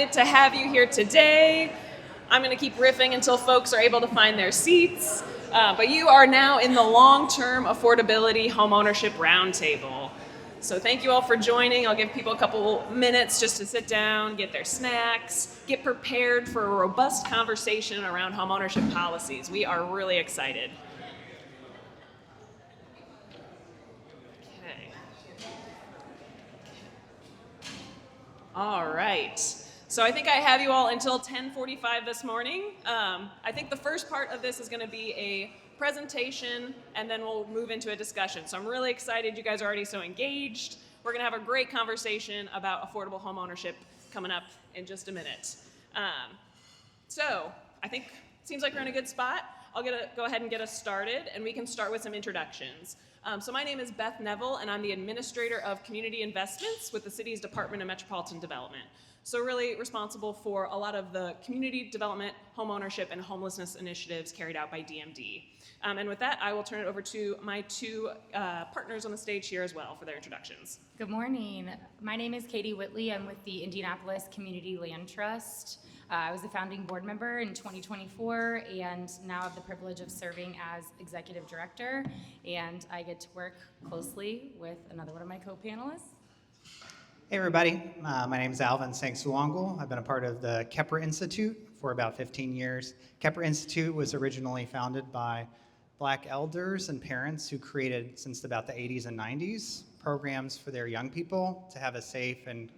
excited to have you here today. I'm going to keep riffing until folks are able to find their seats. But you are now in the long-term affordability homeownership roundtable. So thank you all for joining. I'll give people a couple minutes just to sit down, get their snacks, get prepared for a robust conversation around homeownership policies. We are really excited. Okay. All right. So I think I have you all until 10:45 this morning. I think the first part of this is going to be a presentation, and then we'll move into a discussion. So I'm really excited. You guys are already so engaged. We're going to have a great conversation about affordable homeownership coming up in just a minute. So I think it seems like we're in a good spot. I'll go ahead and get us started, and we can start with some introductions. So my name is Beth Neville, and I'm the Administrator of Community Investments with the city's Department of Metropolitan Development. So really responsible for a lot of the community development, homeownership, and homelessness initiatives carried out by DMD. And with that, I will turn it over to my two partners on the stage here as well for their introductions. Good morning. My name is Whitley. I'm with the Indianapolis Community Land Trust. I was a founding board member in 2024 and now have the privilege of serving as executive director. And I get to work closely with another one of my co-panelists. Hey everybody, my name is Alvin Sangsuwangul. I've been a part of the Kheprw Institute for about 15 years. Kheprw Institute was originally founded by Black elders and parents who created, since about the 80s and 90s, programs for their young people to have a safe and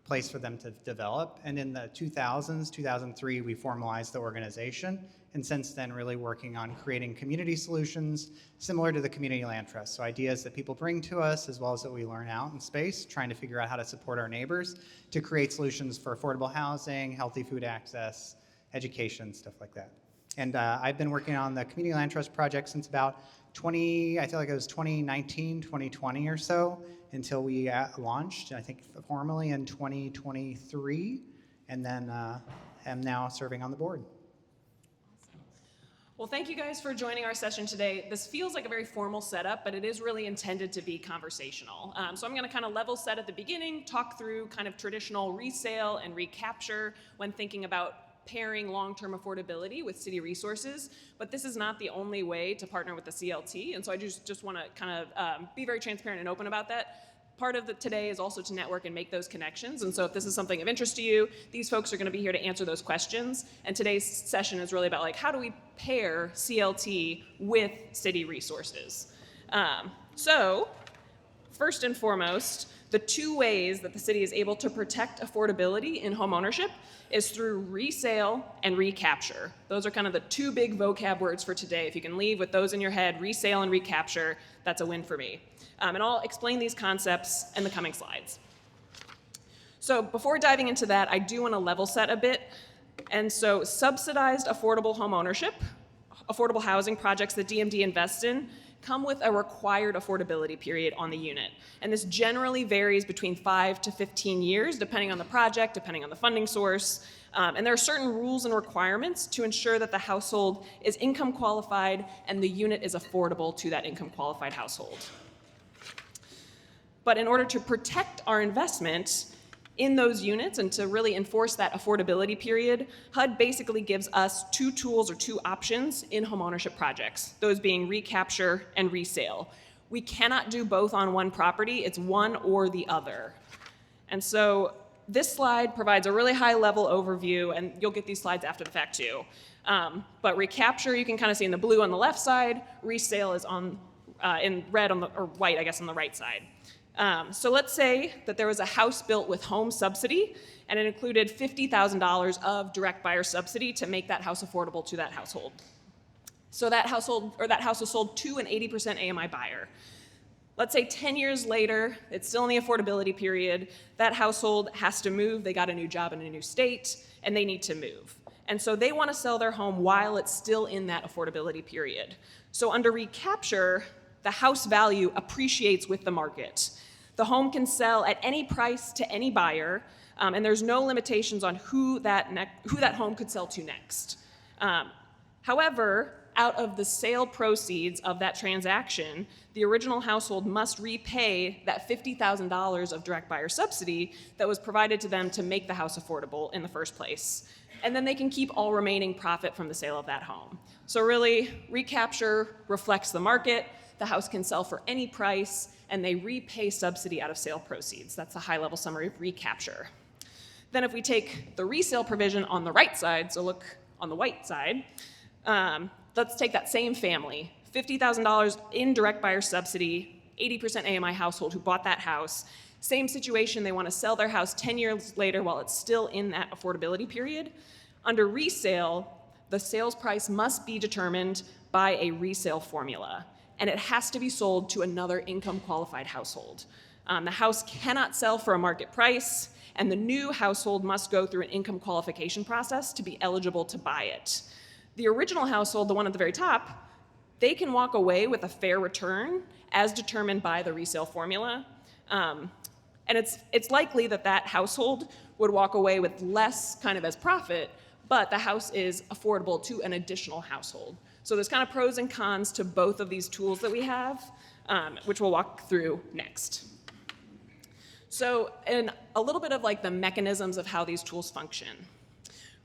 place for them to develop. And in the 2000s, 2003, we formalized the organization. And since then, really working on creating community solutions similar to the Community Land Trust. So ideas that people bring to us, as well as that we learn out in space, trying to figure out how to support our neighbors to create solutions for affordable housing, healthy food access, education, stuff like that. And I've been working on the Community Land Trust project since about I feel like it was 2019, 2020 or so, until we launched, I think formally in 2023, and then am now serving on the board. Well, thank you guys for joining our session today. This feels like a very formal setup, but it is really intended to be conversational. So I'm going to kind of level set at the beginning, talk through kind of traditional resale and recapture when thinking about pairing long-term affordability with city resources. But this is not the only way to partner with the CLT, and so I just want to kind of be very transparent and open about that. Part of today is also to network and make those connections. And so if this is something of interest to you, these folks are going to be here to answer those questions. And today's session is really about like, how do we pair CLT with city resources? So first and foremost, the two ways that the city is able to protect affordability in homeownership is through resale and recapture. Those are kind of the two big vocab words for today. If you can leave with those in your head, resale and recapture, that's a win for me. And I'll explain these concepts in the coming slides. So before diving into that, I do want to level set a bit. And so subsidized affordable homeownership, affordable housing projects that DMD invests in, come with a required affordability period on the unit. And this generally varies between 5 to 15 years, depending on the project, depending on the funding source. And there are certain rules and requirements to ensure that the household is income qualified and the unit is affordable to that income qualified household. But in order to protect our investment in those units and to really enforce that affordability period, HUD basically gives us two tools or two options in homeownership projects, those being recapture and resale. We cannot do both on one property, it's one or the other. And so this slide provides a really high level overview, and you'll get these slides after the fact too. But recapture, you can kind of see in the blue on the left side, resale is on in red or white, I guess, on the right side. So let's say that there was a house built with home subsidy, and it included $50,000 of direct buyer subsidy to make that house affordable to that household. So that house was sold to an 80% AMI buyer. Let's say 10 years later, it's still in the affordability period, that household has to move, they got a new job in a new state, and they need to move. And so they want to sell their home while it's still in that affordability period. So under recapture, the house value appreciates with the market. The home can sell at any price to any buyer, and there's no limitations on who that home could sell to next. However, out of the sale proceeds of that transaction, the original household must repay that $50,000 of direct buyer subsidy that was provided to them to make the house affordable in the first place. And then they can keep all remaining profit from the sale of that home. So really, recapture reflects the market. The house can sell for any price, and they repay subsidy out of sale proceeds. That's a high-level summary of recapture. Then if we take the resale provision on the right side, so look on the white side, let's take that same family, $50,000 in direct buyer subsidy, 80% AMI household who bought that house. Same situation, they want to sell their house 10 years later while it's still in that affordability period. Under resale, the sales price must be determined by a resale formula, and it has to be sold to another income qualified household. The house cannot sell for a market price, and the new household must go through an income qualification process to be eligible to buy it. The original household, the one at the very top, they can walk away with a fair return as determined by the resale formula. And it's likely that that household would walk away with less kind of as profit, but the house is affordable to an additional household. So there's kind of pros and cons to both of these tools that we have, which we'll walk through next. So, and a little bit of like the mechanisms of how these tools function.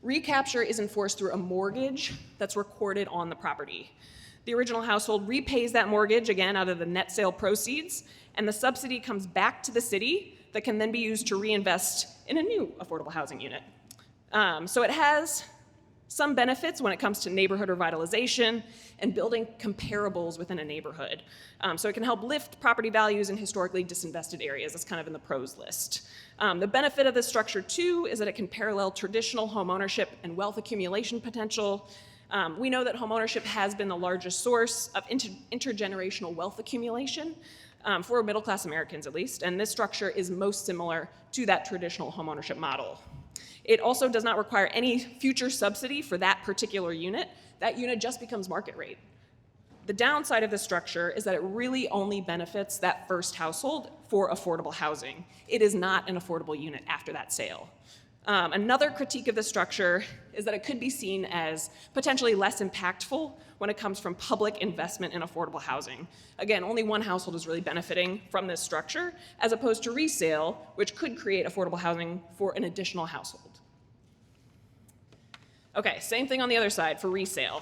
Recapture is enforced through a mortgage that's recorded on the property. The original household repays that mortgage, again, out of the net sale proceeds, and the subsidy comes back to the city that can then be used to reinvest in a new affordable housing unit. So it has some benefits when it comes to neighborhood revitalization and building comparables within a neighborhood. So it can help lift property values in historically disinvested areas. That's kind of in the pros list. The benefit of this structure, too, is that it can parallel traditional homeownership and wealth accumulation potential. We know that homeownership has been the largest source of intergenerational wealth accumulation for middle-class Americans, at least, and this structure is most similar to that traditional homeownership model. It also does not require any future subsidy for that particular unit. That unit just becomes market rate. The downside of this structure is that it really only benefits that first household for affordable housing. It is not an affordable unit after that sale. Another critique of this structure is that it could be seen as potentially less impactful when it comes from public investment in affordable housing. Again, only one household is really benefiting from this structure, as opposed to resale, which could create affordable housing for an additional household. Okay, same thing on the other side for resale.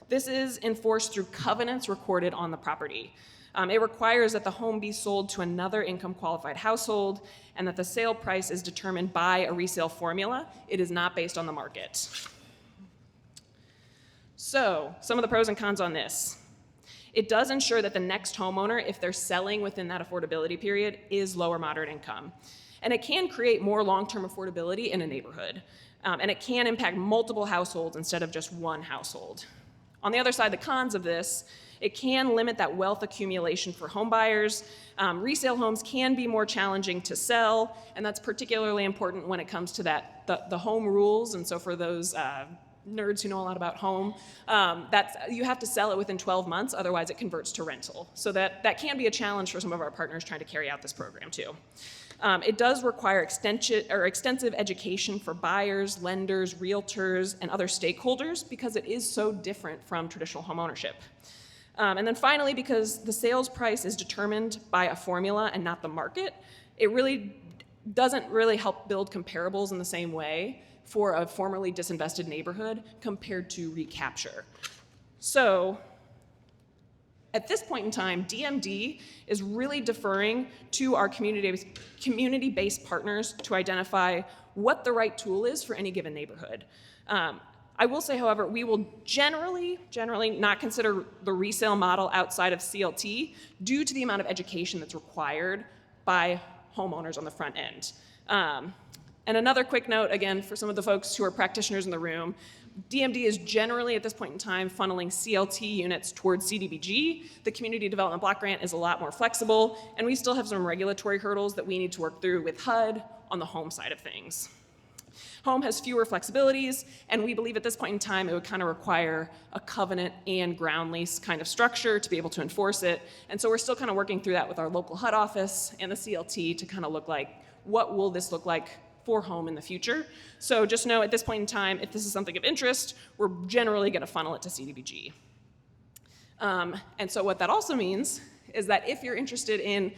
This is enforced through covenants recorded on the property. It requires that the home be sold to another income qualified household and that the sale price is determined by a resale formula. It is not based on the market. So, some of the pros and cons on this. It does ensure that the next homeowner, if they're selling within that affordability period, is low or moderate income. And it can create more long-term affordability in a neighborhood. And it can impact multiple households instead of just one household. On the other side, the cons of this, it can limit that wealth accumulation for home buyers. Resale homes can be more challenging to sell, and that's particularly important when it comes to the home rules. And so for those nerds who know a lot about home, you have to sell it within 12 months, otherwise it converts to rental. So that can be a challenge for some of our partners trying to carry out this program too. It does require extensive education for buyers, lenders, realtors, and other stakeholders because it is so different from traditional homeownership. And then finally, because the sales price is determined by a formula and not the market, it really doesn't really help build comparables in the same way for a formerly disinvested neighborhood compared to recapture. So, at this point in time, DMD is really deferring to our community-based partners to identify what the right tool is for any given neighborhood. I will say, however, we will generally not consider the resale model outside of CLT due to the amount of education that's required by homeowners on the front end. And another quick note, again, for some of the folks who are practitioners in the room, DMD is generally, at this point in time, funneling CLT units towards CDBG. The Community Development Block Grant is a lot more flexible, and we still have some regulatory hurdles that we need to work through with HUD on the home side of things. Home has fewer flexibilities, and we believe at this point in time it would kind of require a covenant and ground lease kind of structure to be able to enforce it. And so we're still kind of working through that with our local HUD office and the CLT to kind of look like, what will this look like for home in the future. So just know at this point in time, if this is something of interest, we're generally going to funnel it to CDBG. And so what that also means is that if you're interested in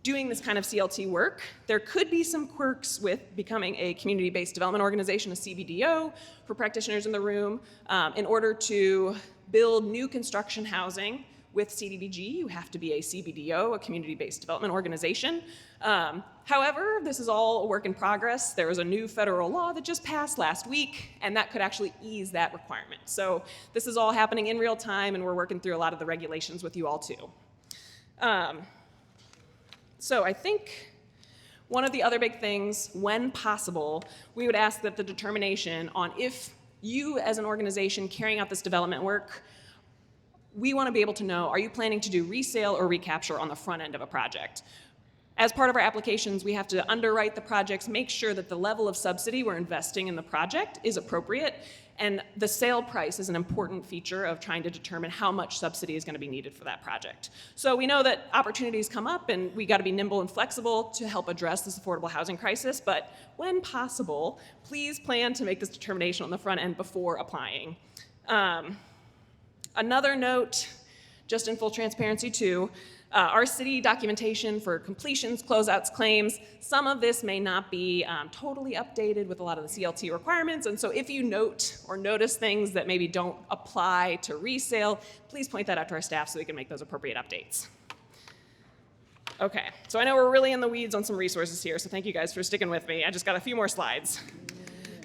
doing this kind of CLT work, there could be some quirks with becoming a community-based development organization, a CBDO, for practitioners in the room. In order to build new construction housing with CDBG, you have to be a CBDO, a community-based development organization. However, this is all a work in progress. There was a new federal law that just passed last week, and that could actually ease that requirement. So this is all happening in real time, and we're working through a lot of the regulations with you all too. So I think one of the other big things, when possible, we would ask that the determination on if you as an organization carrying out this development work, we want to be able to know, are you planning to do resale or recapture on the front end of a project? As part of our applications, we have to underwrite the projects, make sure that the level of subsidy we're investing in the project is appropriate, and the sale price is an important feature of trying to determine how much subsidy is going to be needed for that project. So we know that opportunities come up, and we got to be nimble and flexible to help address this affordable housing crisis, but when possible, please plan to make this determination on the front end before applying. Another note, just in full transparency too, our city documentation for completions, closeouts, claims, some of this may not be totally updated with a lot of the CLT requirements, and so if you note or notice things that maybe don't apply to resale, please point that out to our staff so we can make those appropriate updates. Okay, so I know we're really in the weeds on some resources here, so thank you guys for sticking with me. I just got a few more slides.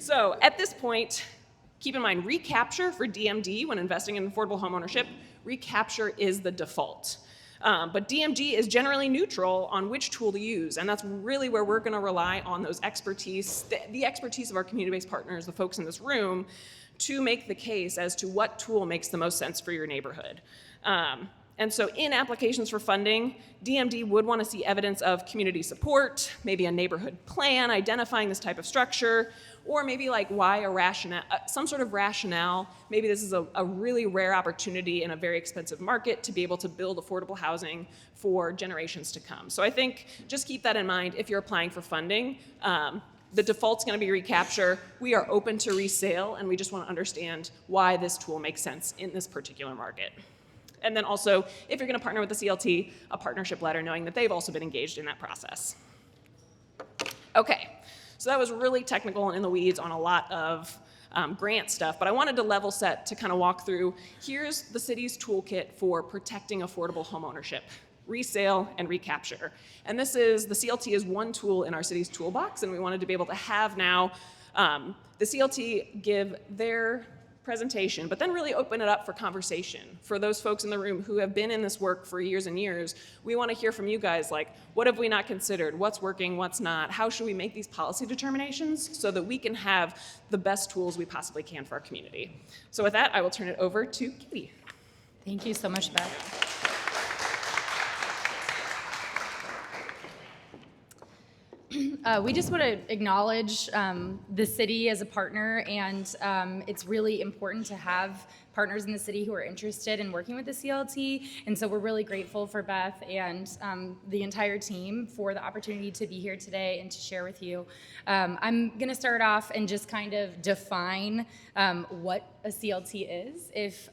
So at this point, keep in mind, recapture for DMD when investing in affordable homeownership, recapture is the default. But DMD is generally neutral on which tool to use, and that's really where we're going to rely on those expertise, the expertise of our community-based partners, the folks in this room, to make the case as to what tool makes the most sense for your neighborhood. And so in applications for funding, DMD would want to see evidence of community support, maybe a neighborhood plan identifying this type of structure, or maybe like why a rationale, some sort of rationale. Maybe this is a really rare opportunity in a very expensive market to be able to build affordable housing for generations to come. So I think just keep that in mind if you're applying for funding. The default's going to be recapture. We are open to resale, and we just want to understand why this tool makes sense in this particular market. And then also, if you're going to partner with the CLT, a partnership letter knowing that they've also been engaged in that process. Okay, so that was really technical and in the weeds on a lot of grant stuff, but I wanted to level set to kind of walk through, here's the city's toolkit for protecting affordable homeownership, resale and recapture. And this is, the CLT is one tool in our city's toolbox, and we wanted to be able to have now the CLT give their presentation, but then really open it up for conversation. For those folks in the room who have been in this work for years and years, we want to hear from you guys, like, what have we not considered? What's working, what's not? How should we make these policy determinations so that we can have the best tools we possibly can for our community? So with that, I will turn it over to Katie. Thank you so much, Beth. We just want to acknowledge the city as a partner, and it's really important to have partners in the city who are interested in working with the CLT, and so we're really grateful for Beth and the entire team for the opportunity to be here today and to share with you. I'm going to start off and just kind of define what a CLT is. If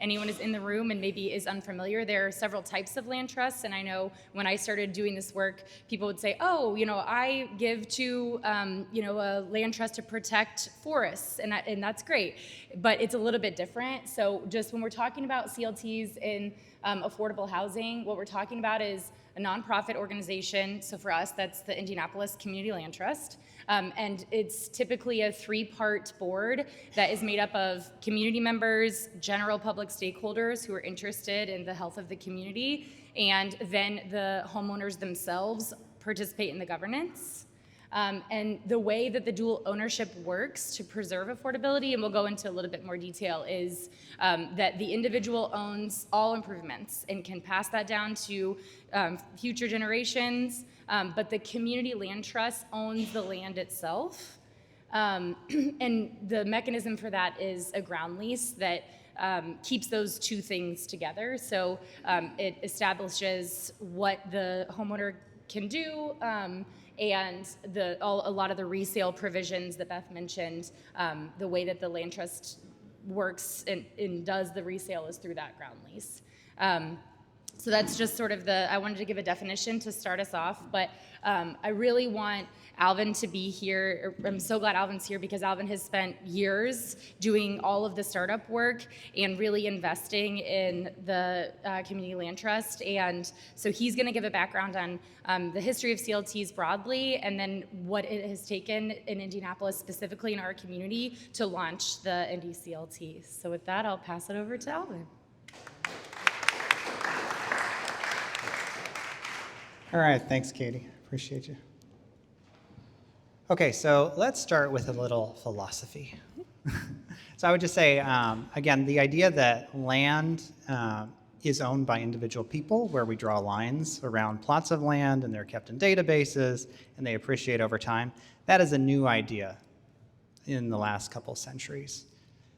anyone is in the room and maybe is unfamiliar, there are several types of land trusts, and I know when I started doing this work, people would say, oh, you know, I give to, you know, a land trust to protect forests, and that's great, but it's a little bit different. So just when we're talking about CLTs in affordable housing, what we're talking about is a nonprofit organization. So for us, that's the Indianapolis Community Land Trust. And it's typically a 3-part board that is made up of community members, general public stakeholders who are interested in the health of the community, and then the homeowners themselves participate in the governance. And the way that the dual ownership works to preserve affordability, and we'll go into a little bit more detail, is that the individual owns all improvements and can pass that down to future generations, but the community land trust owns the land itself. And the mechanism for that is a ground lease that keeps those two things together. So it establishes what the homeowner can do, and a lot of the resale provisions that Beth mentioned, the way that the land trust works and does the resale is through that ground lease. So that's just sort of I wanted to give a definition to start us off, but I really want Alvin to be here. I'm so glad Alvin's here because Alvin has spent years doing all of the startup work and really investing in the Community Land Trust. And so he's going to give a background on the history of CLTs broadly, and then what it has taken in Indianapolis, specifically in our community, to launch the Indy CLT. So with that, I'll pass it over to Alvin. All right, thanks, Katie. Appreciate you. Okay, so let's start with a little philosophy. So I would just say, again, the idea that land is owned by individual people, where we draw lines around plots of land and they're kept in databases and they appreciate over time, that is a new idea in the last couple centuries.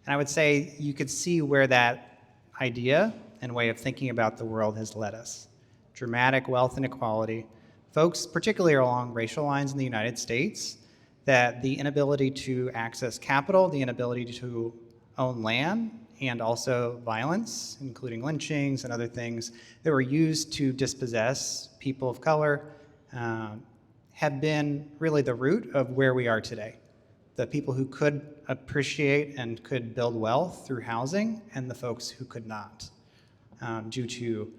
And I would say you could see where that idea and way of thinking about the world has led us. Dramatic wealth inequality, folks, particularly along racial lines in the United States, that the inability to access capital, the inability to own land, and also violence, including lynchings and other things that were used to dispossess people of color, have been really the root of where we are today. The people who could appreciate and could build wealth through housing, and the folks who could not, due to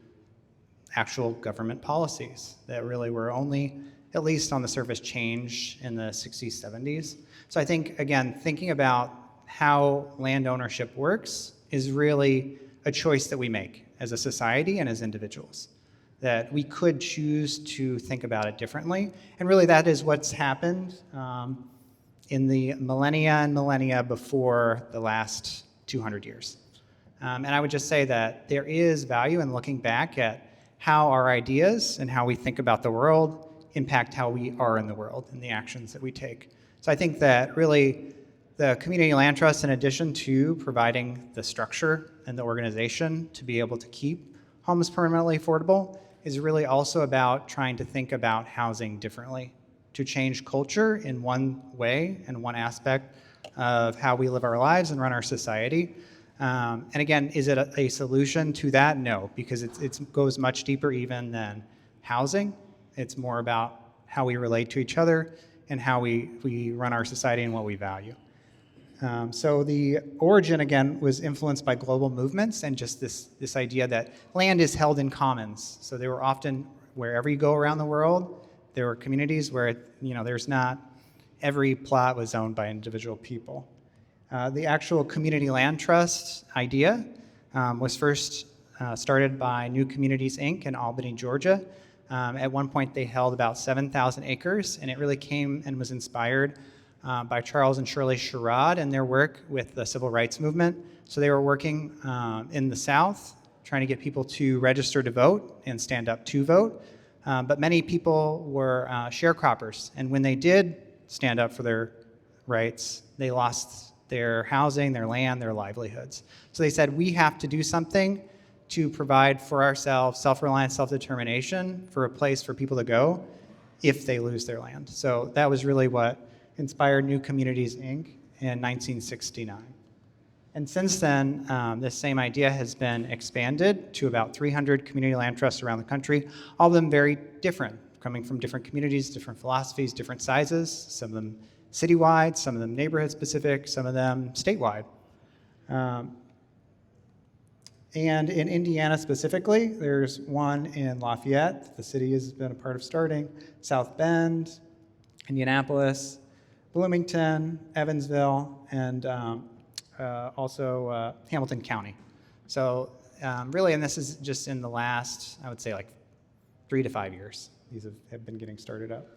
actual government policies that really were only, at least on the surface, changed in the 60s, 70s. So I think, again, thinking about how land ownership works is really a choice that we make as a society and as individuals, that we could choose to think about it differently. And really that is what's happened in the millennia and millennia before the last 200 years. And I would just say that there is value in looking back at how our ideas and how we think about the world impact how we are in the world and the actions that we take. So I think that really the Community Land Trust, in addition to providing the structure and the organization to be able to keep homes permanently affordable, is really also about trying to think about housing differently, to change culture in one way and one aspect of how we live our lives and run our society. And again, is it a solution to that? No, because it goes much deeper even than housing. It's more about how we relate to each other and how we run our society and what we value. So the origin, again, was influenced by global movements and just this idea that land is held in commons. So they were often, wherever you go around the world, there were communities where there's not every plot was owned by individual people. The actual Community Land Trust idea was first started by New Communities, Inc. in Albany, Georgia. At one point, they held about 7,000 acres, and it really came and was inspired by Charles and Shirley Sherrod and their work with the civil rights movement. So they were working in the South, trying to get people to register to vote and stand up to vote. But many people were sharecroppers, and when they did stand up for their rights, they lost their housing, their land, their livelihoods. So they said, we have to do something to provide for ourselves self-reliance, self-determination, for a place for people to go if they lose their land. So that was really what inspired New Communities, Inc. in 1969. And since then, this same idea has been expanded to about 300 community land trusts around the country, all of them very different, coming from different communities, different philosophies, different sizes, some of them citywide, some of them neighborhood-specific, some of them statewide. And in Indiana specifically, there's one in Lafayette, the city has been a part of starting, South Bend, Indianapolis, Bloomington, Evansville, and also Hamilton County. So really, and this is just in the last, I would say, like 3 to 5 years, these have been getting started up.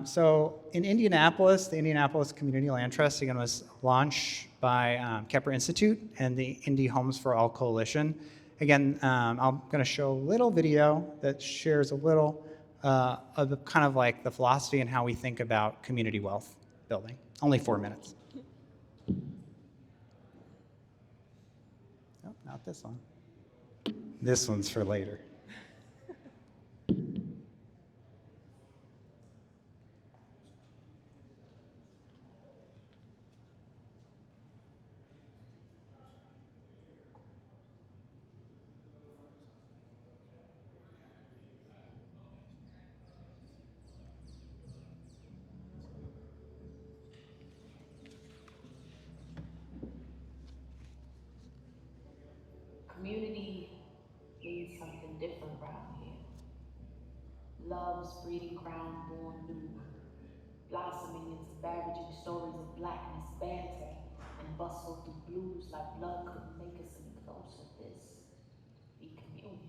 So in Indianapolis, the Indianapolis Community Land Trust, again, was launched by Kheprw Institute and the Indy Homes for All Coalition. Again, I'm going to show a little video that shares a little of the kind of like the philosophy and how we think about community wealth building. Only 4 minutes. Oh, not this one. This one's for later. love's breeding ground born new, blossoming into ravaging stories of blackness, banter, and bustle through blues like blood couldn't make us any closer. This be communion.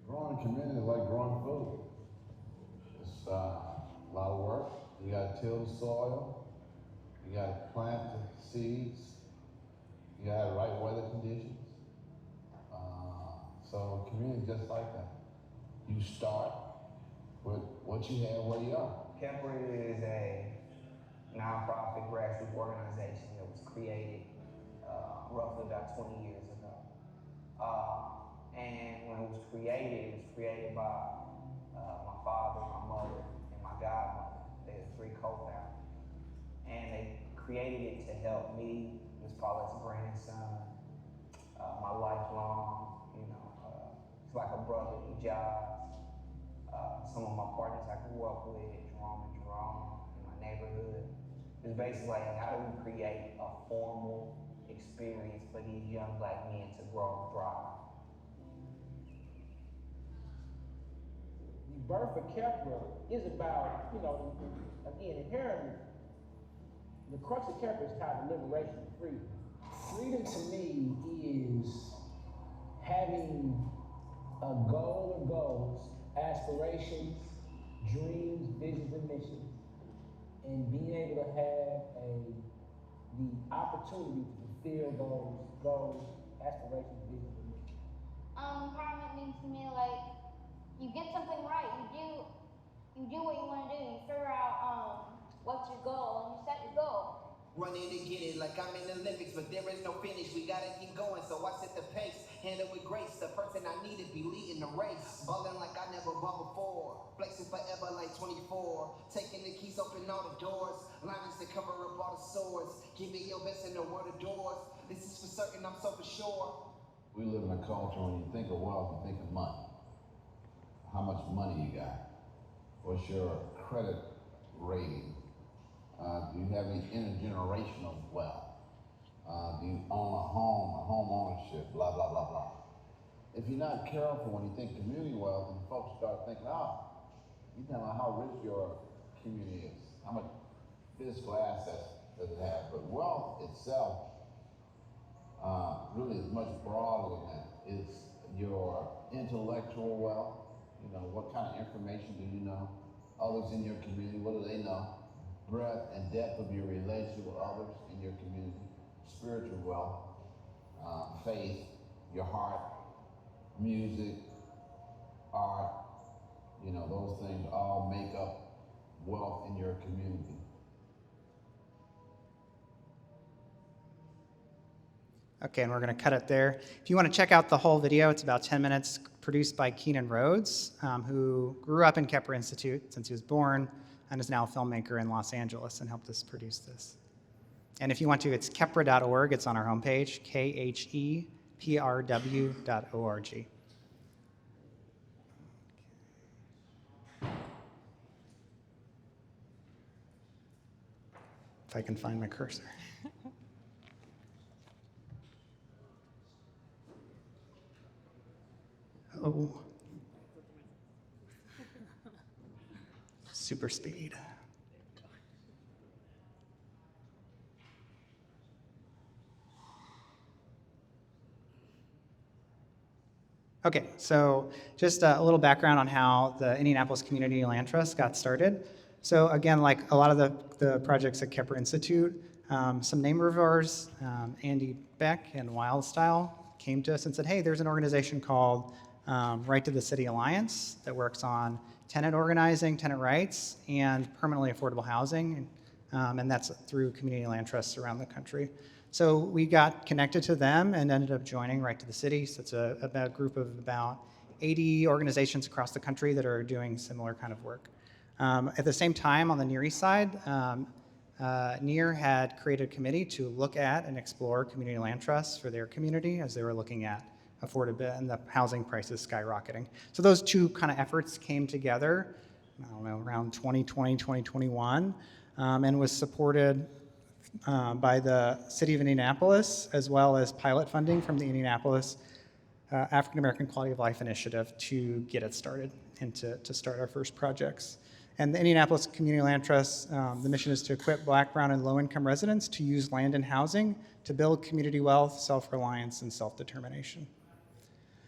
Growing a community is like growing food. It's a lot of work. You gotta till the soil. You gotta plant the seeds. You gotta have right weather conditions. So community is just like that. You start with what you have where you are. Kheprw is a nonprofit grassroots organization that was created roughly about 20 years ago. And when it was created by my father, my mother, and my godmother. They're the three co-founders. And they created it to help me, Ms. Paulette's grandson, my lifelong, it's like a brotherly job. Some of my partners I grew up with, Jerome in my neighborhood. It's basically like, how do we create a formal experience for these young black men to grow and thrive? The birth of Kheprw is about, again, inherently, the crux of Kheprw is tied to liberation and freedom. Freedom to me is having a goal or goals, aspirations, dreams, visions, and missions, and being able to have the opportunity to fulfill those goals, aspirations, visions, and missions. Empowerment means to me like you get something right, you do what you want to do, you figure out what's your goal, and you set your goal. Running to get it like I'm in the Olympics, but there is no finish. We gotta keep going, so I set the pace. Handle with grace, the person I need to be leading the race. Ballin' like I never balled before. Flexing forever like 24. Taking the keys, open all the doors. Linings to cover up all the swords. Give it your best in the world of doors. This is for certain, I'm so for sure. We live in a culture when you think of wealth, you think of money. How much money you got? What's your credit rating? Do you have any intergenerational wealth? Do you own a home ownership, blah, blah, blah, blah. If you're not careful when you think community wealth, and folks start thinking, you know how rich your community is, how much physical assets does it have? But wealth itself really is much broader than that. It's your intellectual wealth. What kind of information do you know? Others in your community, what do they know? Breadth and depth of your relationship with others in your community. Spiritual wealth, faith, your heart, music, art, those things all make up wealth in your community. Okay, and we're going to cut it there. If you want to check out the whole video, it's about 10 minutes, produced by Keenan Rhodes, who grew up in Kheprw Institute since he was born and is now a filmmaker in Los Angeles and helped us produce this. And if you want to, it's kheprw.org. It's on our homepage, kheprw.org. If I can find my cursor. Oh. Super speed. Okay, so just a little background on how the Indianapolis Community Land Trust got started. So again, like a lot of the projects at Kheprw Institute, some name reviewers, Andy Beck and Wildstyle, came to us and said, hey, there's an organization called Right to the City Alliance that works on tenant organizing, tenant rights, and permanently affordable housing, and that's through community land trusts around the country. So we got connected to them and ended up joining Right to the City. So it's a group of about 80 organizations across the country that are doing similar kind of work. At the same time, on the Near East side, Near had created a committee to look at and explore community land trusts for their community as they were looking at affordability and the housing prices skyrocketing. So those two kind of efforts came together, I don't know, around 2020, 2021, and was supported by the City of Indianapolis, as well as pilot funding from the Indianapolis African American Quality of Life Initiative to get it started and to start our first projects. And the Indianapolis Community Land Trust, the mission is to equip Black, brown, and low-income residents to use land and housing to build community wealth, self-reliance, and self-determination.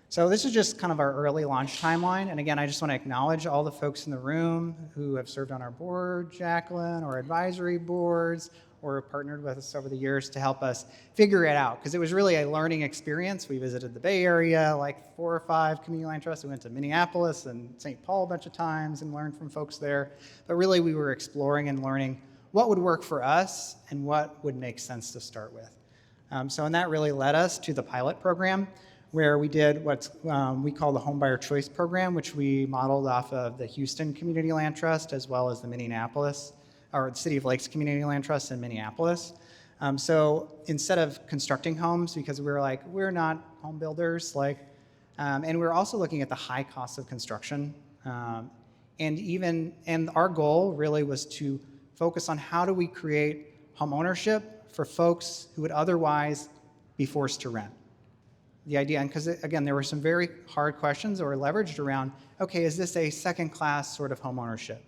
So this is just kind of our early launch timeline. And again, I just want to acknowledge all the folks in the room who have served on our board, Jacqueline, or advisory boards, or have partnered with us over the years to help us figure it out. Because it was really a learning experience. We visited the Bay Area, like 4 or 5 community land trusts. We went to Minneapolis and St. Paul a bunch of times and learned from folks there. But really, we were exploring and learning what would work for us and what would make sense to start with. And that really led us to the pilot program, where we did what we call the Homebuyer Choice Program, which we modeled off of the Houston Community Land Trust, as well as the Minneapolis, or the City of Lakes Community Land Trust in Minneapolis. So instead of constructing homes, because we were like, we're not home builders, and we're also looking at the high cost of construction. And our goal really was to focus on how do we create home ownership for folks who would otherwise be forced to rent. The idea, and because again, there were some very hard questions that were leveraged around, okay, is this a second-class sort of home ownership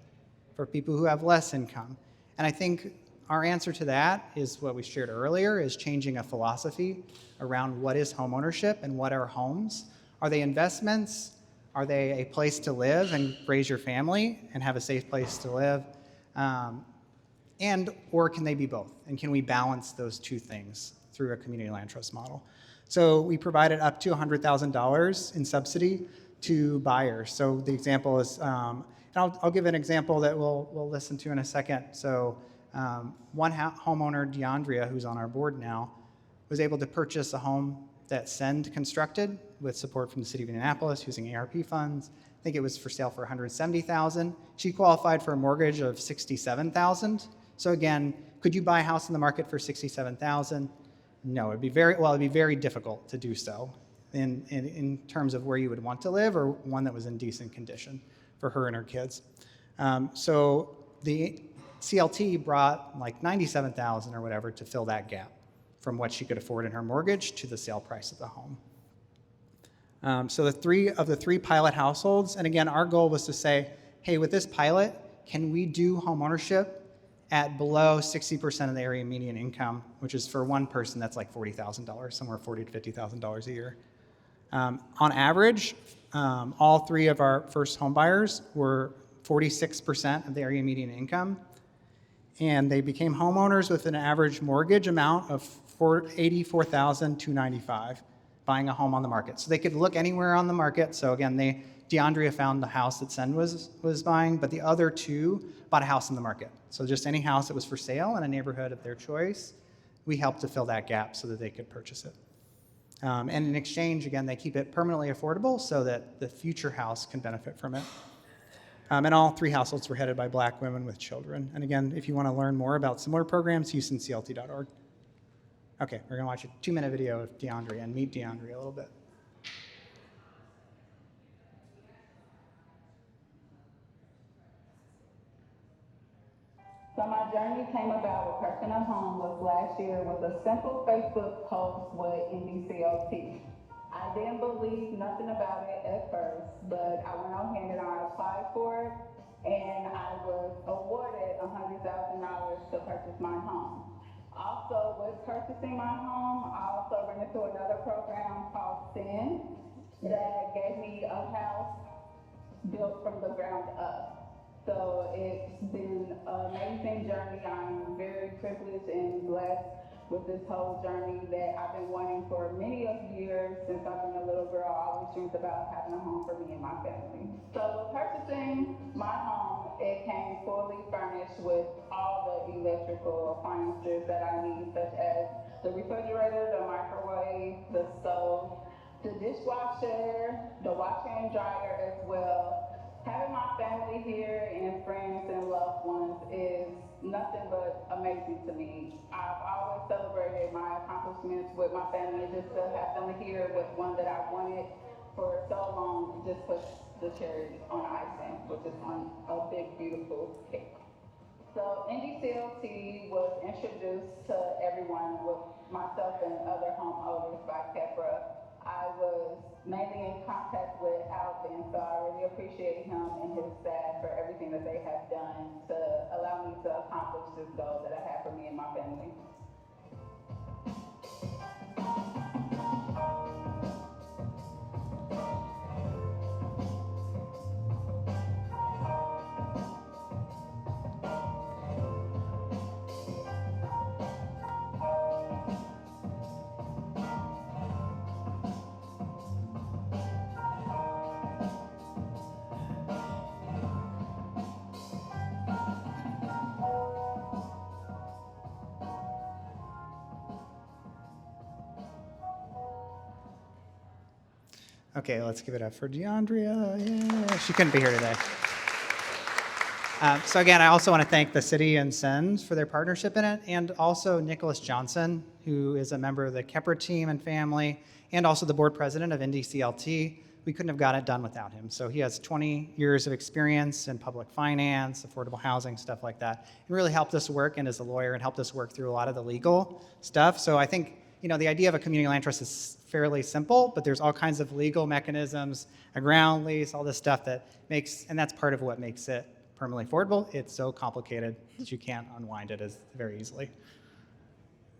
for people who have less income? And I think our answer to that is what we shared earlier, is changing a philosophy around what is home ownership and what are homes. Are they investments? Are they a place to live and raise your family and have a safe place to live? Or can they be both? And can we balance those two things through a community land trust model? So we provided up to $100,000 in subsidy to buyers. So the example is, and I'll give an example that we'll listen to in a second. So one homeowner, DeAndrea, who's on our board now, was able to purchase a home that Send constructed with support from the City of Indianapolis using ARP funds. I think it was for sale for $170,000. She qualified for a mortgage of $67,000. So again, could you buy a house in the market for $67,000? No, it'd be very difficult to do so in terms of where you would want to live or one that was in decent condition for her and her kids. So the CLT brought like $97,000 or whatever to fill that gap from what she could afford in her mortgage to the sale price of the home. So the three pilot households, and again, our goal was to say, hey, with this pilot, can we do home ownership at below 60% of the area median income, which is for one person, that's like $40,000, somewhere $40,000 to $50,000 a year. On average, all 3 of our first home buyers were 46% of the area median income, and they became homeowners with an average mortgage amount of $84,295, buying a home on the market. So they could look anywhere on the market. So again, DeAndrea found the house that Send was buying, but the other 2 bought a house in the market. So just any house that was for sale in a neighborhood of their choice, we helped to fill that gap so that they could purchase it. And in exchange, again, they keep it permanently affordable so that the future house can benefit from it. And all 3 households were headed by Black women with children. And again, if you want to learn more about similar programs, HoustonCLT.org. Okay, we're going to watch a 2-minute video of DeAndrea and meet DeAndrea a little bit. So my journey came about with Personal Home was last year with a simple Facebook post with Indy CLT. I didn't believe nothing about it at first, but I went on ahead and I applied for it, and I was awarded $100,000 to purchase my home. Also, with purchasing my home, I also ran into another program called SEND that gave me a house built from the ground up. So it's been an amazing journey. I'm very privileged and blessed with this whole journey that I've been wanting for many of years. Since I've been a little girl, I always dreamed about having a home for me and my family. So with purchasing my home, it came fully furnished with all the electrical appliances that I need, such as the refrigerator, the microwave, the stove, the dishwasher, the washer and dryer as well. Having my family here and friends and loved ones is nothing but amazing to me. I've always celebrated my accomplishments with my family, and just to have them here with one that I wanted for so long just puts the cherry on icing, which is on a big, beautiful cake. So Indy CLT was introduced to everyone with myself and other homeowners by Kheprw. I was mainly in contact with Alvin, so I really appreciate him and his staff for everything that they have done to allow me to accomplish this goal that I have for me and my family. Okay, let's give it up for DeAndrea. Yeah, she couldn't be here today. So again, I also want to thank the city and Sens for their partnership in it, and also Nicholas Johnson, who is a member of the Kheprw team and family, and also the board president of Indy CLT. We couldn't have got it done without him. So he has 20 years of experience in public finance, affordable housing, stuff like that, and really helped us work, and as a lawyer, and helped us work through a lot of the legal stuff. So I think, the idea of a community land trust is fairly simple, but there's all kinds of legal mechanisms, a ground lease, all this stuff that makes, and that's part of what makes it permanently affordable. It's so complicated that you can't unwind it very easily.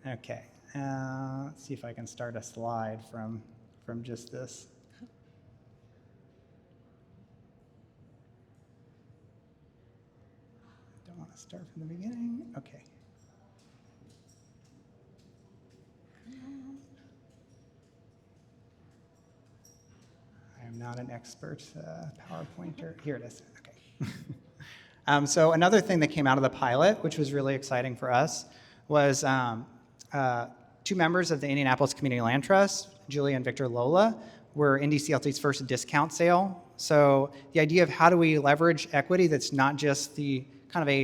Okay, let's see if I can start a slide from just this. Don't want to start from the beginning. Okay. I'm not an expert PowerPointer. Here it is. Okay. So another thing that came out of the pilot, which was really exciting for us, was two members of the Indianapolis Community Land Trust, Julia and Victor Lola, were Indy CLT's first discount sale. So the idea of how do we leverage equity that's not just the kind of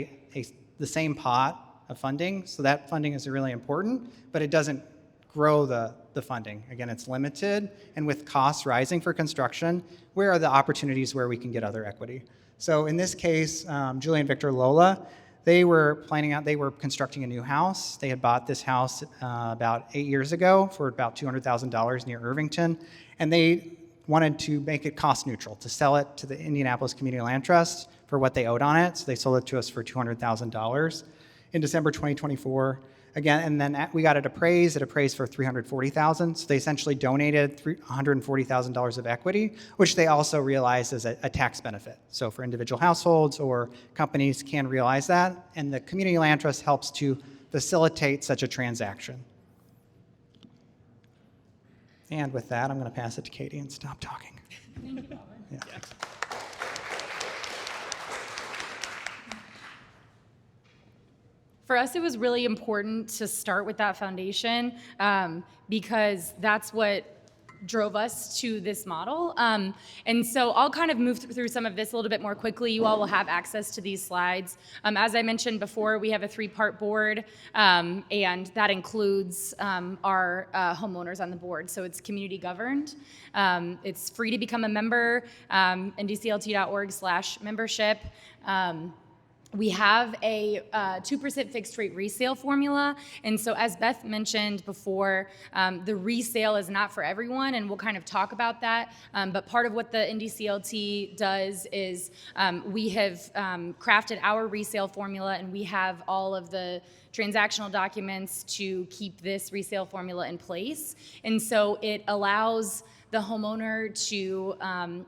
the same pot of funding. So that funding is really important, but it doesn't grow the funding. Again, it's limited, and with costs rising for construction, where are the opportunities where we can get other equity? So in this case, Julie and Victor Lola, they were constructing a new house. They had bought this house about 8 years ago for about $200,000 near Irvington, and they wanted to make it cost neutral, to sell it to the Indianapolis Community Land Trust for what they owed on it. So they sold it to us for $200,000 in December 2024. Again, and then we got it appraised. It appraised for $340,000. So they essentially donated $140,000 of equity, which they also realized as a tax benefit. So for individual households or companies can realize that, and the Community Land Trust helps to facilitate such a transaction. And with that, I'm going to pass it to Katie and stop talking. Thank you, Alvin. Yeah. For us, it was really important to start with that foundation because that's what drove us to this model. And so I'll kind of move through some of this a little bit more quickly. You all will have access to these slides. As I mentioned before, we have a 3-part board, and that includes our homeowners on the board. So it's community governed. It's free to become a member, ndclt.org/membership. We have a 2% fixed rate resale formula. And so as Beth mentioned before, the resale is not for everyone, and we'll kind of talk about that. But part of what the Indy CLT does is we have crafted our resale formula, and we have all of the transactional documents to keep this resale formula in place. And so it allows the homeowner to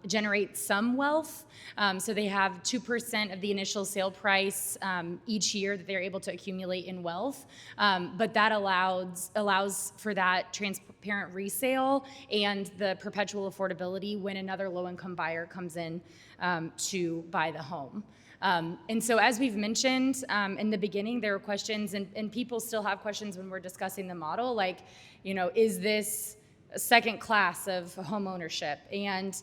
generate some wealth. So they have 2% of the initial sale price each year that they're able to accumulate in wealth. But that allows for that transparent resale and the perpetual affordability when another low-income buyer comes in to buy the home. And so as we've mentioned in the beginning, there were questions, and people still have questions when we're discussing the model, like, is this a second class of home ownership? And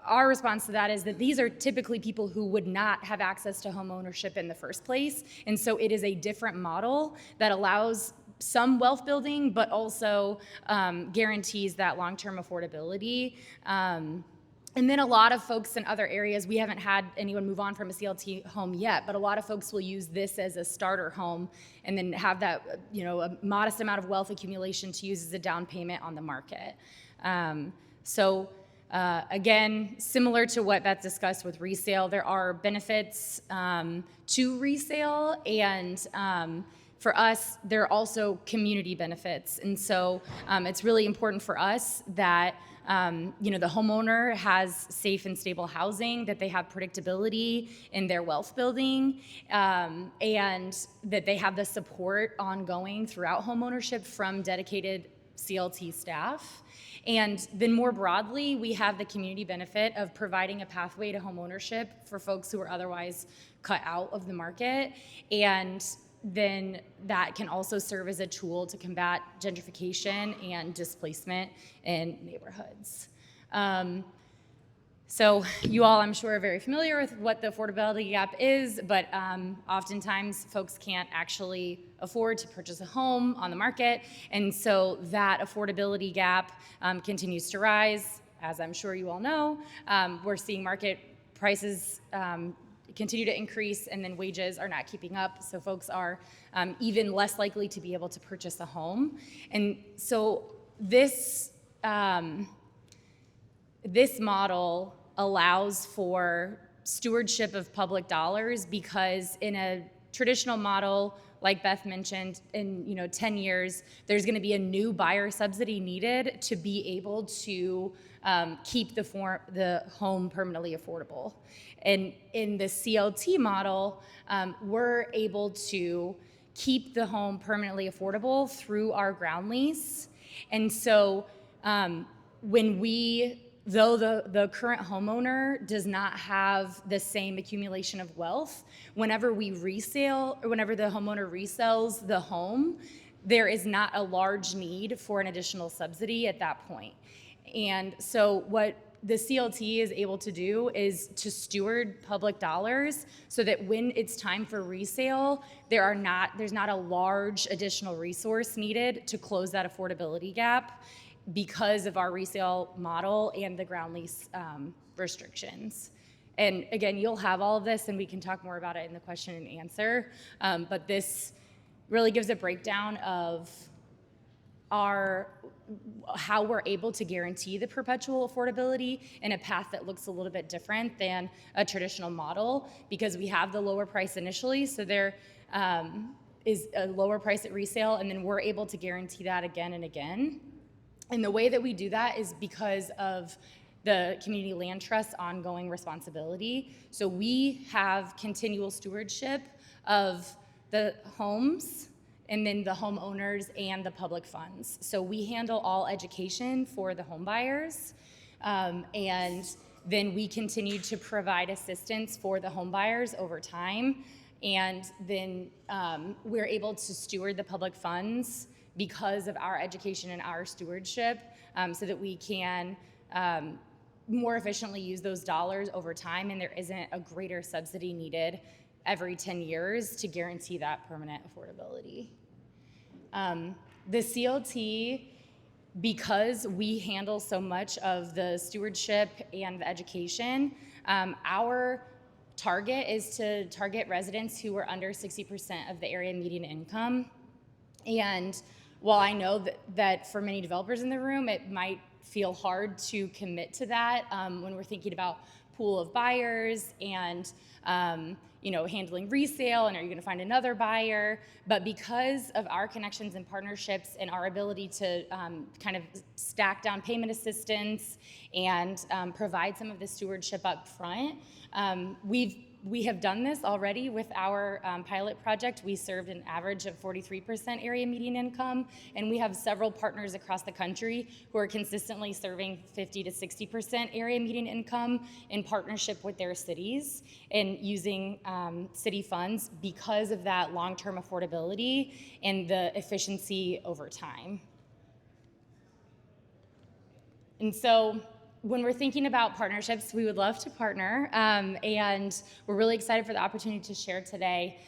our response to that is that these are typically people who would not have access to home ownership in the first place. And so it is a different model that allows some wealth building, but also guarantees that long-term affordability. And then a lot of folks in other areas, we haven't had anyone move on from a CLT home yet, but a lot of folks will use this as a starter home and then have that, a modest amount of wealth accumulation to use as a down payment on the market. Again, similar to what Beth discussed with resale, there are benefits to resale, and for us, there are also community benefits. And so it's really important for us that the homeowner has safe and stable housing, that they have predictability in their wealth building, and that they have the support ongoing throughout homeownership from dedicated CLT staff. And then more broadly, we have the community benefit of providing a pathway to homeownership for folks who are otherwise cut out of the market. And then that can also serve as a tool to combat gentrification and displacement in neighborhoods. So you all, I'm sure, are very familiar with what the affordability gap is, but oftentimes folks can't actually afford to purchase a home on the market, and so that affordability gap continues to rise. As I'm sure you all know, we're seeing market prices continue to increase, and then wages are not keeping up, so folks are even less likely to be able to purchase a home. And so this model allows for stewardship of public dollars, because in a traditional model, like Beth mentioned, in 10 years, there's going to be a new buyer subsidy needed to be able to keep the home permanently affordable. And in the CLT model, we're able to keep the home permanently affordable through our ground lease. And so though the current homeowner does not have the same accumulation of wealth, whenever we resale, or whenever the homeowner resells the home, there is not a large need for an additional subsidy at that point. And so what the CLT is able to do is to steward public dollars so that when it's time for resale, there's not a large additional resource needed to close that affordability gap because of our resale model and the ground lease restrictions. And again, you'll have all of this, and we can talk more about it in the question and answer, but this really gives a breakdown of how we're able to guarantee the perpetual affordability in a path that looks a little bit different than a traditional model, because we have the lower price initially, so there is a lower price at resale, and then we're able to guarantee that again and again. And the way that we do that is because of the Community Land Trust's ongoing responsibility. So we have continual stewardship of the homes, and then the homeowners and the public funds. So we handle all education for the home buyers, and then we continue to provide assistance for the home buyers over time, and then we're able to steward the public funds because of our education and our stewardship, so that we can more efficiently use those dollars over time, and there isn't a greater subsidy needed every 10 years to guarantee that permanent affordability. The CLT, because we handle so much of the stewardship and the education, our target is to target residents who are under 60% of the area median income. And while I know that for many developers in the room, it might feel hard to commit to that when we're thinking about pool of buyers and handling resale, and are you going to find another buyer? But because of our connections and partnerships and our ability to kind of stack down payment assistance and provide some of the stewardship up front, we have done this already with our pilot project. We served an average of 43% area median income, and we have several partners across the country who are consistently serving 50 to 60% area median income in partnership with their cities and using city funds because of that long-term affordability and the efficiency over time. And so, when we're thinking about partnerships, we would love to partner, and we're really excited for the opportunity to share today.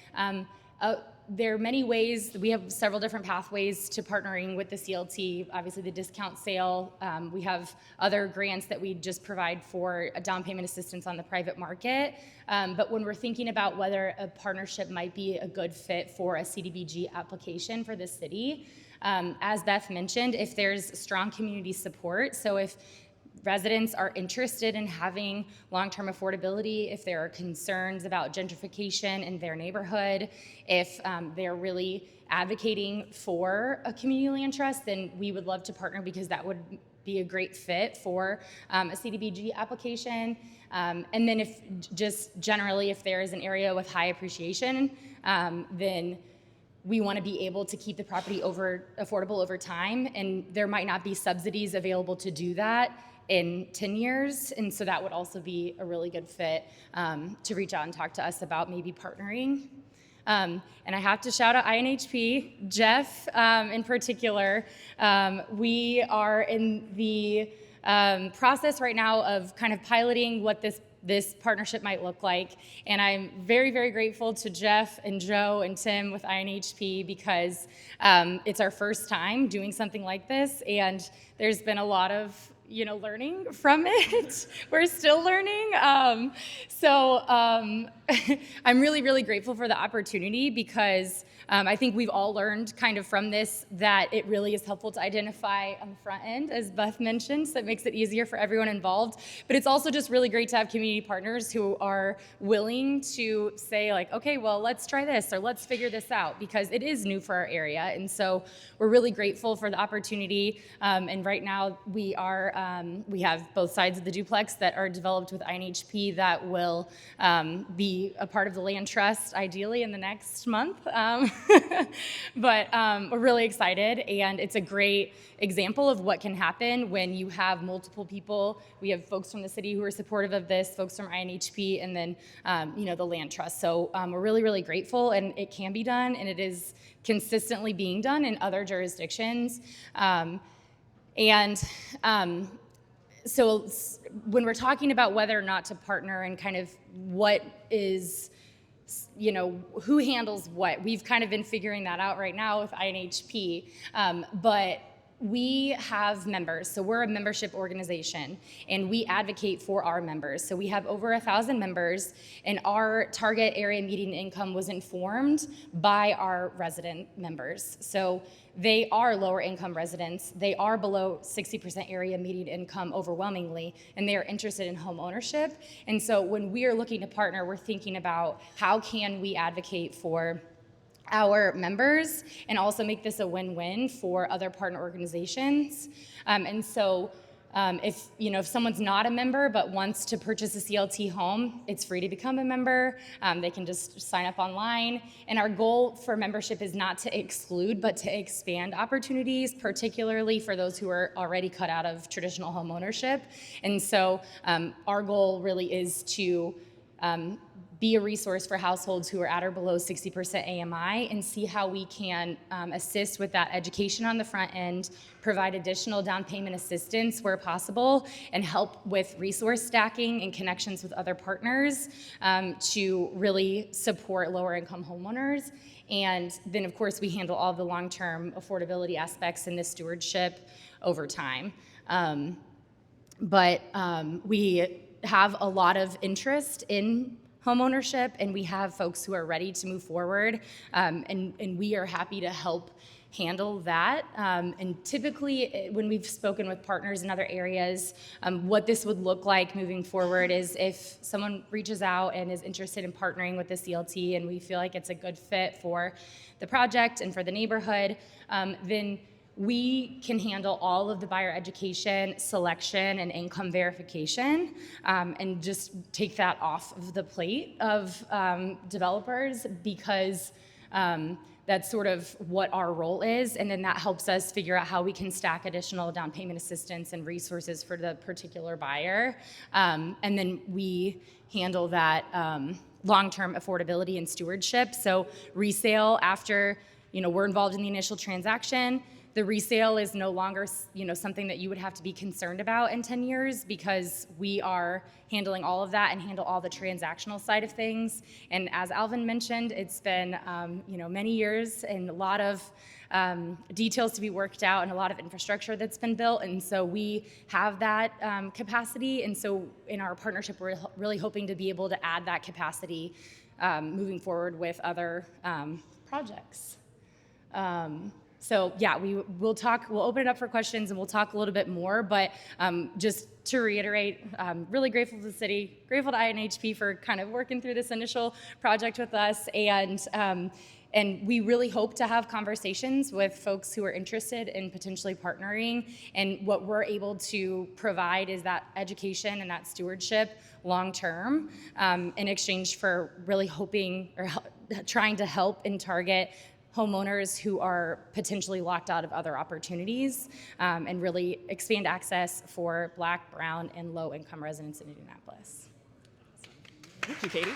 There are many ways. We have several different pathways to partnering with the CLT. Obviously, the discount sale. We have other grants that we just provide for a down payment assistance on the private market. But when we're thinking about whether a partnership might be a good fit for a CDBG application for the city, as Beth mentioned, if there's strong community support, so if residents are interested in having long-term affordability, if there are concerns about gentrification in their neighborhood, if they're really advocating for a community land trust, then we would love to partner because that would be a great fit for a CDBG application. And then if just generally, if there is an area with high appreciation, then we want to be able to keep the property affordable over time, and there might not be subsidies available to do that in 10 years, and so that would also be a really good fit to reach out and talk to us about maybe partnering. And I have to shout out INHP, Jeff in particular. We are in the process right now of kind of piloting what this partnership might look like, and I'm very, very grateful to Jeff and Joe and Tim with INHP because it's our first time doing something like this, and there's been a lot of learning from it. We're still learning. So I'm really, really grateful for the opportunity because I think we've all learned kind of from this that it really is helpful to identify on the front end, as Beth mentioned, so that makes it easier for everyone involved. But it's also just really great to have community partners who are willing to say like, okay, well, let's try this or let's figure this out because it is new for our area. And so we're really grateful for the opportunity. And right now we have both sides of the duplex that are developed with INHP that will be a part of the land trust ideally in the next month. But we're really excited, and it's a great example of what can happen when you have multiple people. We have folks from the city who are supportive of this, folks from INHP, and then the land trust. So we're really, really grateful, and it can be done, and it is consistently being done in other jurisdictions. So when we're talking about whether or not to partner and kind of what is, who handles what, we've kind of been figuring that out right now with INHP, but we have members, so we're a membership organization, and we advocate for our members. So we have over 1,000 members, and our target area median income was informed by our resident members. So they are lower income residents. They are below 60% area median income overwhelmingly, and they are interested in home ownership. And so when we are looking to partner, we're thinking about how can we advocate for our members and also make this a win-win for other partner organizations. And so if someone's not a member but wants to purchase a CLT home, it's free to become a member. They can just sign up online. And our goal for membership is not to exclude, but to expand opportunities, particularly for those who are already cut out of traditional home ownership. And so our goal really is to be a resource for households who are at or below 60% AMI and see how we can assist with that education on the front end, provide additional down payment assistance where possible, and help with resource stacking and connections with other partners to really support lower income homeowners. And then of course we handle all the long-term affordability aspects and the stewardship over time. But we have a lot of interest in homeownership, and we have folks who are ready to move forward, and we are happy to help handle that. And typically, when we've spoken with partners in other areas, what this would look like moving forward is if someone reaches out and is interested in partnering with the CLT and we feel like it's a good fit for the project and for the neighborhood, then we can handle all of the buyer education, selection, and income verification, and just take that off of the plate of developers, because that's sort of what our role is, and then that helps us figure out how we can stack additional down payment assistance and resources for the particular buyer, and then we handle that long-term affordability and stewardship. So resale after we're involved in the initial transaction. The resale is no longer, something that you would have to be concerned about in 10 years, because we are handling all of that and handle all the transactional side of things. And as Alvin mentioned, it's been, many years and a lot of details to be worked out and a lot of infrastructure that's been built. And so we have that capacity. And so in our partnership, we're really hoping to be able to add that capacity moving forward with other projects. So yeah, we'll open it up for questions and we'll talk a little bit more, but just to reiterate, I'm really grateful to the city, grateful to INHP for kind of working through this initial project with us, and we really hope to have conversations with folks who are interested in potentially partnering, and what we're able to provide is that education and that stewardship long-term in exchange for really hoping or trying to help and target homeowners who are potentially locked out of other opportunities, and really expand access for Black, Brown, and low-income residents in Indianapolis. Thank you, Katie.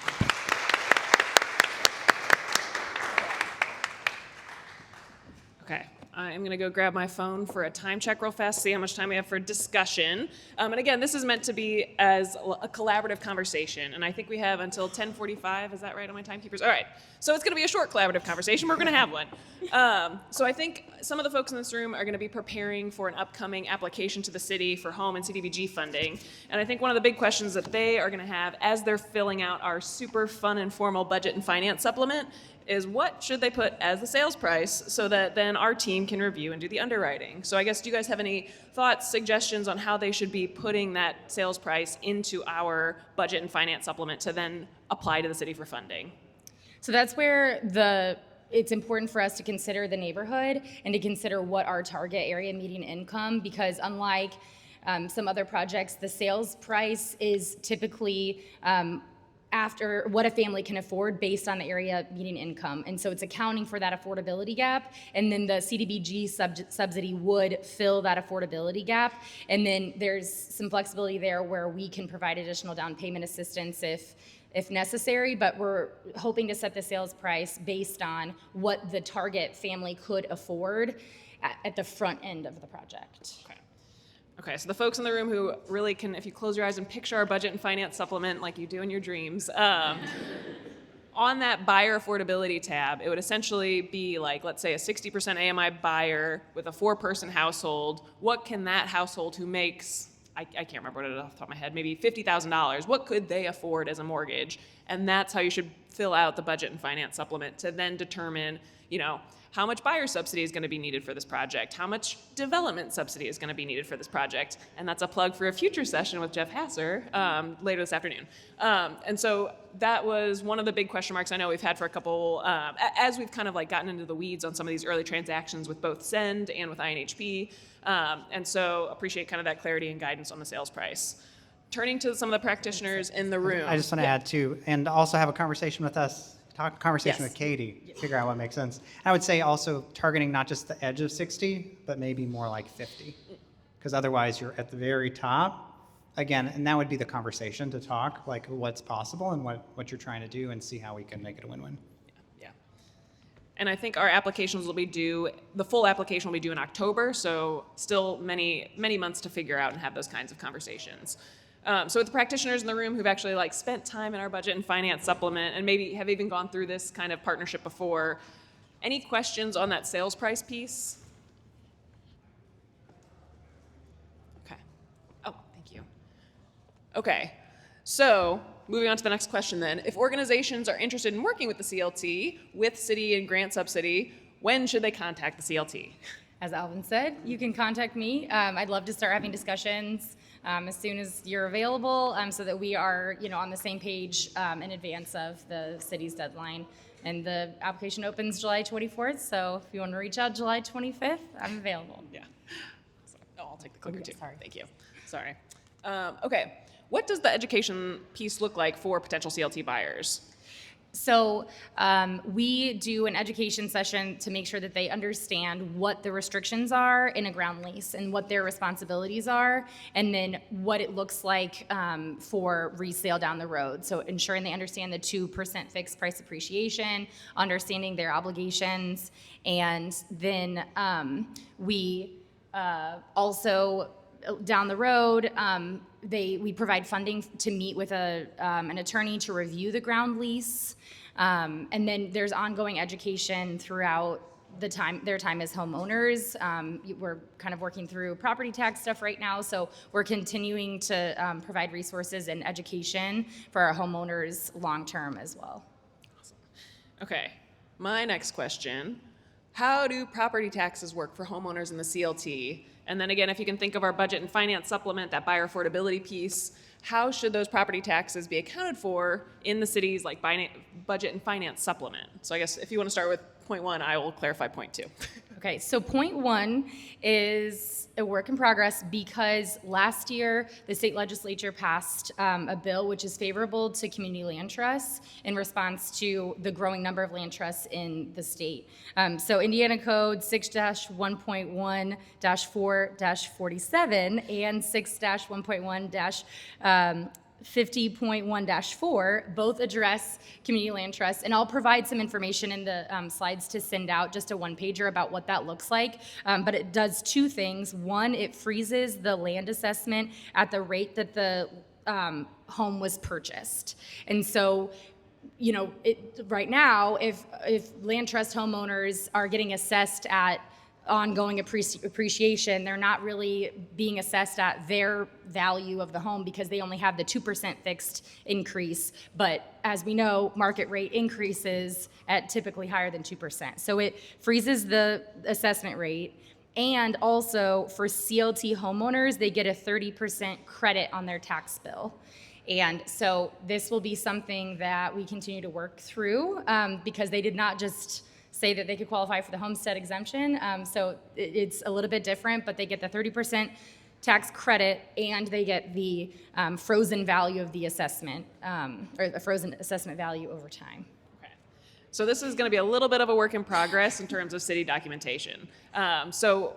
Okay, I'm gonna go grab my phone for a time check real fast, see how much time we have for discussion. And again, this is meant to be as a collaborative conversation, and I think we have until 10:45, is that right on my timekeepers? All right, so it's gonna be a short collaborative conversation, we're gonna have one. So I think some of the folks in this room are gonna be preparing for an upcoming application to the city for home and CDBG funding, and I think one of the big questions that they are gonna have as they're filling out our super fun and formal budget and finance supplement is what should they put as the sales price so that then our team can review and do the underwriting. So I guess, do you guys have any thoughts, suggestions on how they should be putting that sales price into our budget and finance supplement to then apply to the city for funding? So that's where it's important for us to consider the neighborhood and to consider what our target area median income, because unlike some other projects, the sales price is typically after what a family can afford based on the area median income. And so it's accounting for that affordability gap, and then the CDBG subsidy would fill that affordability gap. And then there's some flexibility there where we can provide additional down payment assistance if necessary, but we're hoping to set the sales price based on what the target family could afford at the front end of the project. Okay, so the folks in the room who really can, if you close your eyes and picture our budget and finance supplement like you do in your dreams, on that buyer affordability tab, it would essentially be like, let's say, a 60% AMI buyer with a 4-person household. What can that household who makes, I can't remember what it is off the top of my head, maybe $50,000, what could they afford as a mortgage? And that's how you should fill out the budget and finance supplement to then determine, how much buyer subsidy is going to be needed for this project, how much development subsidy is going to be needed for this project. And that's a plug for a future session with Jeff Hasser later this afternoon. And so that was one of the big question marks I know we've had for a couple, as we've kind of like gotten into the weeds on some of these early transactions with both Send and with INHP. And so appreciate kind of that clarity and guidance on the sales price. Turning to some of the practitioners in the room. I just want to add too, and also have a conversation with us, Yes. with Katie, figure out what makes sense. I would say also targeting not just the edge of 60, but maybe more like 50, because otherwise you're at the very top. Again, and that would be the conversation to talk, like what's possible and what you're trying to do, and see how we can make it a win-win. Yeah. And I think our applications will be due, the full application will be due in October, so still many, many months to figure out and have those kinds of conversations. So with the practitioners in the room who've actually spent time in our budget and finance supplement and maybe have even gone through this kind of partnership before, any questions on that sales price piece? Okay. Oh, thank you. Okay. So moving on to the next question then. If organizations are interested in working with the CLT with city and grant subsidy, when should they contact the CLT? As Alvin said, you can contact me. I'd love to start having discussions as soon as you're available, so that we are, on the same page in advance of the city's deadline. And the application opens July 24th, so if you want to reach out July 25th, I'm available. Yeah. Oh, I'll take the clicker too. Sorry. Thank you. Sorry. Okay. What does the education piece look like for potential CLT buyers? So we do an education session to make sure that they understand what the restrictions are in a ground lease and what their responsibilities are, and then what it looks like for resale down the road. So ensuring they understand the 2% fixed price appreciation, understanding their obligations, and then we also down the road, we provide funding to meet with an attorney to review the ground lease. And then there's ongoing education throughout their time as homeowners. We're kind of working through property tax stuff right now, so we're continuing to provide resources and education for our homeowners long-term as well. Awesome. Okay, my next question, how do property taxes work for homeowners in the CLT? And then again, if you can think of our budget and finance supplement, that buyer affordability piece, how should those property taxes be accounted for in the city's budget and finance supplement? So I guess if you want to start with point 1, I will clarify point 2. Okay, so point 1 is a work in progress because last year the state legislature passed a bill which is favorable to community land trusts in response to the growing number of land trusts in the state. So Indiana Code 6-1.1-4-47 and 6-1.1- 50.1-4 both address community land trusts, and I'll provide some information in the slides to send out, just a one-pager about what that looks like. But it does 2 things. One, it freezes the land assessment at the rate that the home was purchased. And so, right now, if land trust homeowners are getting assessed at ongoing appreciation, they're not really being assessed at their value of the home because they only have the 2% fixed increase. But as we know, market rate increases at typically higher than 2%. So it freezes the assessment rate. And also for CLT homeowners, they get a 30% credit on their tax bill. And so this will be something that we continue to work through because they did not just say that they could qualify for the homestead exemption. So it's a little bit different, but they get the 30% tax credit and they get the frozen value of the assessment, or the frozen assessment value over time. Okay. So this is going to be a little bit of a work in progress in terms of city documentation. So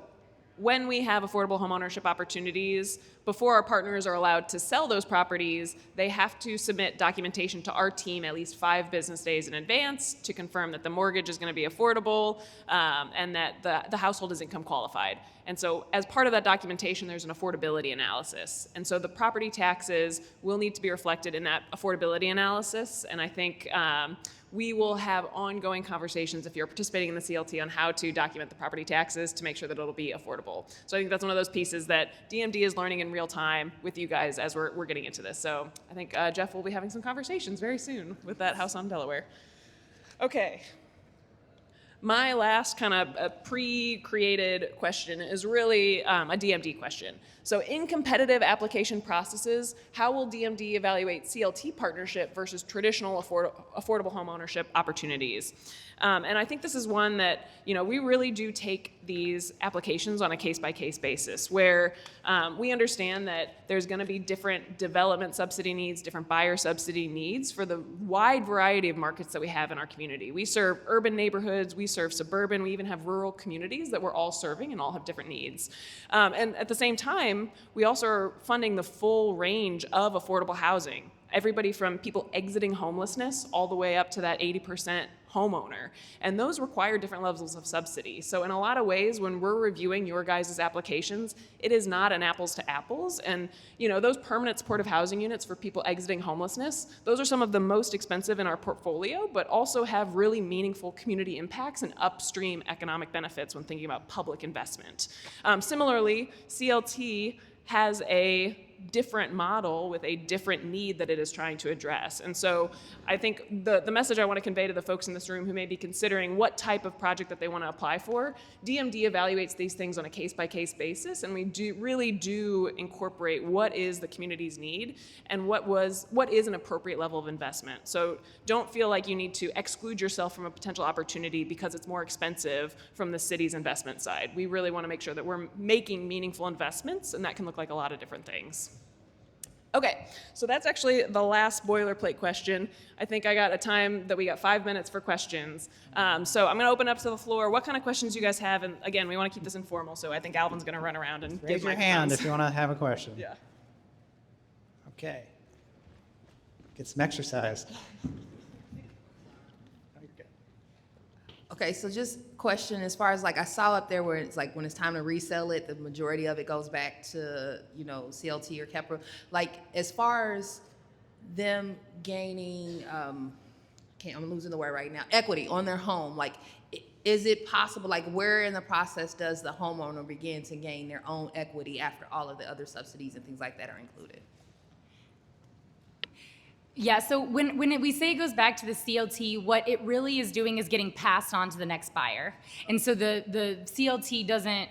when we have affordable homeownership opportunities, before our partners are allowed to sell those properties, they have to submit documentation to our team at least 5 business days in advance to confirm that the mortgage is going to be affordable and that the household is income qualified. And so as part of that documentation, there's an affordability analysis. And so the property taxes will need to be reflected in that affordability analysis. And I think we will have ongoing conversations if you're participating in the CLT on how to document the property taxes to make sure that it'll be affordable. So I think that's one of those pieces that DMD is learning in real time with you guys as we're getting into this. So I think Jeff will be having some conversations very soon with that house on Delaware. Okay. My last kind of pre-created question is really a DMD question. So in competitive application processes, how will DMD evaluate CLT partnership versus traditional affordable homeownership opportunities? And I think this is one that, we really do take these applications on a case-by-case basis where we understand that there's going to be different development subsidy needs, different buyer subsidy needs for the wide variety of markets that we have in our community. We serve urban neighborhoods, we serve suburban, we even have rural communities that we're all serving and all have different needs. And at the same time, we also are funding the full range of affordable housing. Everybody from people exiting homelessness all the way up to that 80% homeowner. And those require different levels of subsidy. So in a lot of ways, when we're reviewing your guys' applications, it is not an apples to apples. And those permanent supportive housing units for people exiting homelessness, those are some of the most expensive in our portfolio, but also have really meaningful community impacts and upstream economic benefits when thinking about public investment. Similarly, CLT has a different model with a different need that it is trying to address. And so I think the message I want to convey to the folks in this room who may be considering what type of project that they want to apply for, DMD evaluates these things on a case-by-case basis, and we really do incorporate what is the community's need and what is an appropriate level of investment. So don't feel like you need to exclude yourself from a potential opportunity because it's more expensive from the city's investment side. We really want to make sure that we're making meaningful investments, and that can look like a lot of different things. Okay, so that's actually the last boilerplate question. I think I got a time that we got 5 minutes for questions. So I'm gonna open up to the floor. What kind of questions you guys have? And again, we wanna keep this informal, so I think Alvin's gonna run around and Raise your hand if you wanna have a question. Yeah. Okay. Get some exercise. Okay, so just question as far as like I saw up there where it's like when it's time to resell it, the majority of it goes back to, you know, CLT or Kheprw. Like as far as them gaining, I'm losing the word right now, equity on their home, like is it possible, like where in the process does the homeowner begin to gain their own equity after all of the other subsidies and things like that are included? Yeah, so when we say it goes back to the CLT, what it really is doing is getting passed on to the next buyer. And so the CLT doesn't,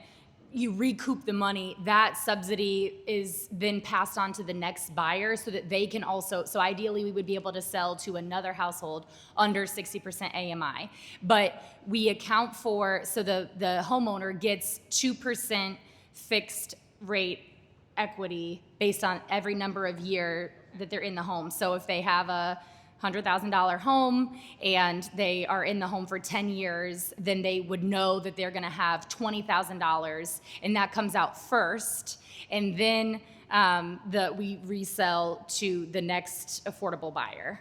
you recoup the money, that subsidy is then passed on to the next buyer so that they can also, so ideally we would be able to sell to another household under 60% AMI. But we account for, so the homeowner gets 2% fixed rate equity based on every number of year that they're in the home. So if they have a $100,000 home and they are in the home for 10 years, then they would know that they're gonna have $20,000, and that comes out first. And then we resell to the next affordable buyer.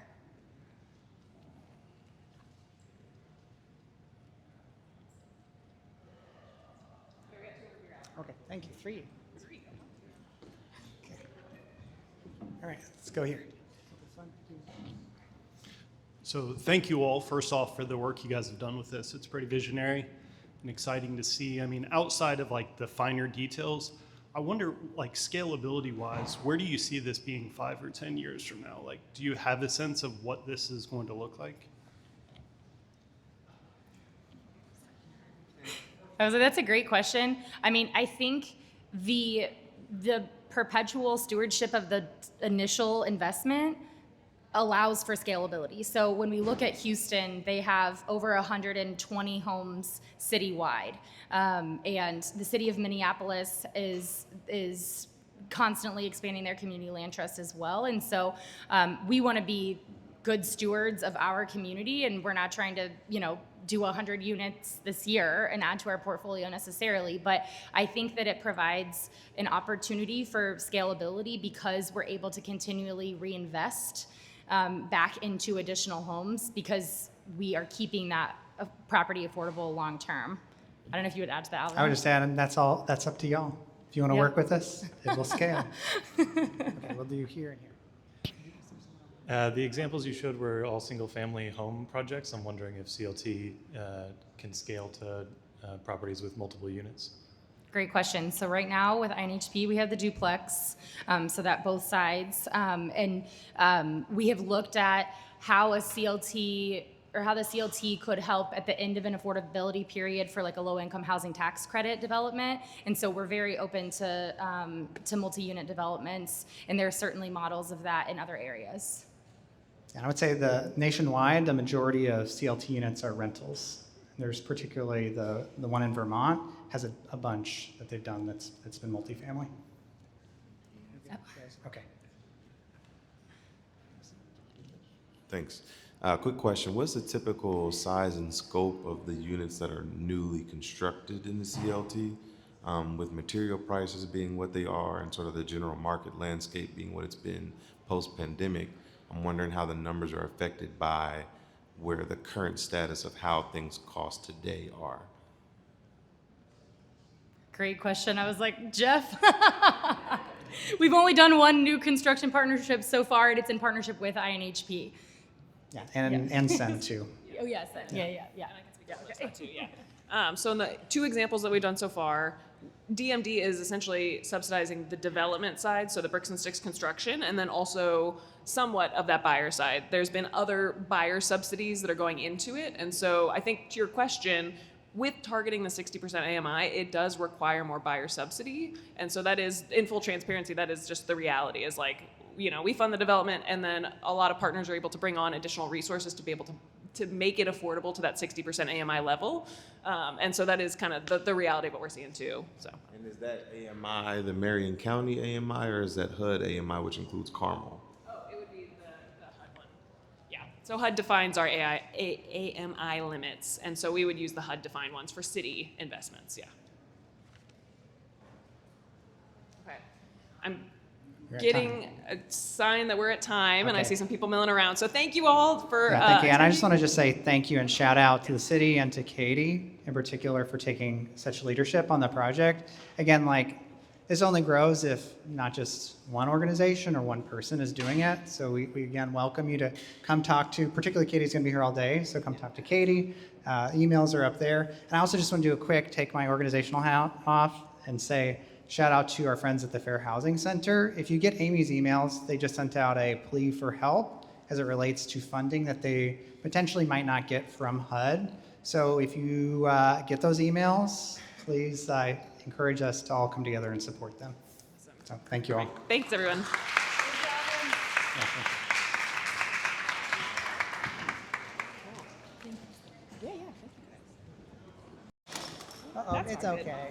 Okay, thank you. Three. Okay. All right, let's go here. So thank you all, first off, for the work you guys have done with this. It's pretty visionary and exciting to see. I mean, outside of like the finer details, I wonder, like scalability-wise, where do you see this being 5 or 10 years from now? Like, do you have a sense of what this is going to look like? That's a great question. I mean, I think the perpetual stewardship of the initial investment allows for scalability. So when we look at Houston, they have over 120 homes citywide. And the city of Minneapolis is constantly expanding their community land trust as well. And so we want to be good stewards of our community, and we're not trying to, do 100 units this year and add to our portfolio necessarily, but I think that it provides an opportunity for scalability because we're able to continually reinvest back into additional homes because we are keeping that property affordable long term. I don't know if you would add to that, Alvin. I would just add, that's up to y'all. If you want to work with us, it will scale. Okay, we'll do here and here. The examples you showed were all single-family home projects. I'm wondering if CLT can scale to properties with multiple units. Great question. So right now with INHP, we have the duplex, so that both sides. And we have looked at how a CLT or how the CLT could help at the end of an affordability period for like a low-income housing tax credit development. And so we're very open to multi-unit developments, and there are certainly models of that in other areas. And I would say nationwide, the majority of CLT units are rentals. There's particularly the one in Vermont has a bunch that they've done that's been multifamily. Okay. Thanks. Quick question. What's the typical size and scope of the units that are newly constructed in the CLT, with material prices being what they are and sort of the general market landscape being what it's been post-pandemic? I'm wondering how the numbers are affected by where the current status of how things cost today are. Great question. I was like, Jeff, we've only done one new construction partnership so far, and it's in partnership with INHP. Yeah, and SEN too. Oh, yes. Yeah. And I can speak Yeah, okay. Too, yeah. So in the 2 examples that we've done so far, DMD is essentially subsidizing the development side, so the bricks and sticks construction, and then also somewhat of that buyer side. There's been other buyer subsidies that are going into it, and so I think to your question, with targeting the 60% AMI, it does require more buyer subsidy, and so that is, in full transparency, that is just the reality, is like, you know, we fund the development, and then a lot of partners are able to bring on additional resources to be able to make it affordable to that 60% AMI level. And so that is kind of the reality of what we're seeing too. So. And is that AMI the Marion County AMI, or is that HUD AMI, which includes Carmel? Oh, it would be the HUD one. Yeah. So HUD defines our AMI limits, and so we would use the HUD defined ones for city investments. Yeah. Okay. I'm You're at getting time. a sign that we're at time, and I Okay. see some people milling around. So thank you all for. Yeah, thank you. And I just want to just say thank you and shout out to the city and to Katie in particular for taking such leadership on the project. Again, like, this only grows if not just one organization or one person is doing it. So we again welcome you to come talk to, particularly Katie's going to be here all day, so come talk to Katie. Emails are up there. And I also just want to do a quick take my organizational hat off and say shout out to our friends at the Fair Housing Center. If you get Amy's emails, they just sent out a plea for help as it relates to funding that they potentially might not get from HUD. So if you get those emails, please encourage us to all come together and support them. So thank you all. Thanks, everyone. Uh-oh, it's okay.